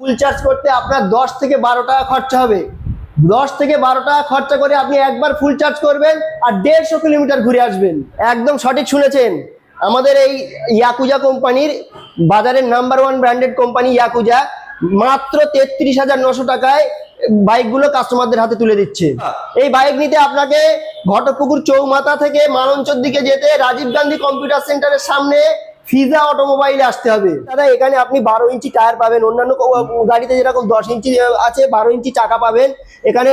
Full charge করতে আপনার 10 থেকে 12 টাকা খরচা হবে। 10 থেকে 12 টাকা খরচা করে আপনি একবার ফুল চার্জ করবেন আর 150 কিলোমিটার ঘুরে আসবেন। একদম সঠিক শুনেছেন। আমাদের এই ইয়াকুজা কোম্পানির বাজারের নাম্বার 1 ব্র্যান্ডেড কোম্পানি ইয়াকুজা মাত্র 33,900 টাকায় বাইকগুলো কাস্টমারদের হাতে তুলে দিচ্ছে। এই বাইক নিতে আপনাকে ঘটকপুকুর চৌমাথা থেকে মালঞ্চর দিকে যেতে রাজীব গান্ধী কম্পিউটার সেন্টারের সামনে ফিজা অটোমোবাইলে আসতে হবে। দাদা এখানে আপনি 12 ইঞ্চি টায়ার পাবেন, অন্যান্য গাড়িতে যেরকম 10 ইঞ্চি আছে 12 ইঞ্চি চাকা পাবেন। এখানে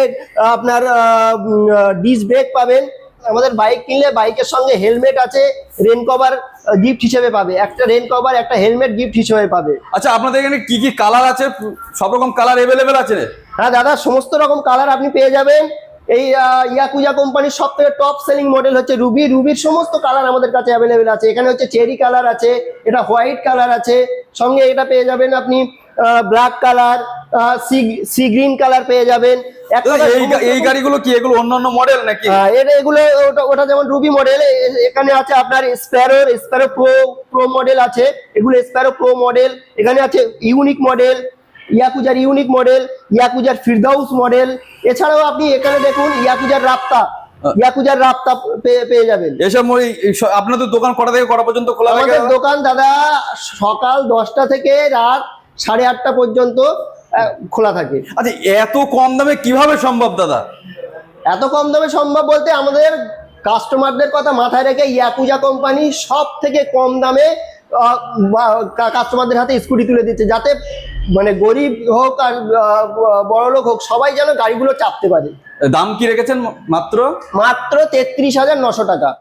আপনার ডিস্ক ব্রেক পাবেন। আমাদের বাইক কিনলে বাইকের সঙ্গে হেলমেট আছে, রেন কভার গিফট হিসেবে পাবে, একটা রেন কভার একটা হেলমেট গিফট হিসেবে পাবে। আচ্ছা, আপনাদের এখানে কি কি কালার আছে? সব রকম কালার অ্যাভেলেবেল আছে? হ্যাঁ দাদা, সমস্ত রকম কালার আপনি পেয়ে যাবেন। এই ইয়াকুজা কোম্পানির সব থেকে টপ সেলিং মডেল হচ্ছে রুবি। রুবির সমস্ত কালার আমাদের কাছে অ্যাভেলেবেল আছে। এখানে হচ্ছে চেরি কালার আছে, এটা হোয়াইট কালার আছে, সঙ্গে এটা পেয়ে যাবেন আপনি black colour, sea green colour পেয়ে যাবেন। এই গাড়িগুলো কি এগুলো অন্যান্য মডেল নাকি? এগুলো ওটা যেমন রুবি মডেল। এখানে আছে আপনার স্প্যারো প্রো মডেল আছে, এগুলো স্প্যারো প্রো মডেল। এখানে আছে ইউনিক মডেল, ইয়াকুজার ইউনিক মডেল, ইয়াকুজার ফিরদাউস মডেল। এছাড়াও আপনি এখানে দেখুন ইয়াকুজার রাপ্তা পেয়ে যাবেন। এসব আপনাদের দোকান কটা থেকে কটা পর্যন্ত খোলা থাকে? আমাদের দোকান দাদা সকাল 10টা থেকে রাত 8:30 পর্যন্ত খোলা থাকে। আচ্ছা, এত কম দামে কিভাবে সম্ভব দাদা? এত কম দামে সম্ভব বলতে আমাদের কাস্টমারদের কথা মাথায় রেখে ইয়াকুজা কোম্পানি সব থেকে কম দামে কাস্টমারদের হাতে স্কুটি তুলে দিচ্ছে, যাতে মানে গরিব হোক আর বড়লোক হোক সবাই যেন গাড়িগুলো চাপতে পারে। দাম কি রেখেছেন? মাত্র 33,900 টাকা।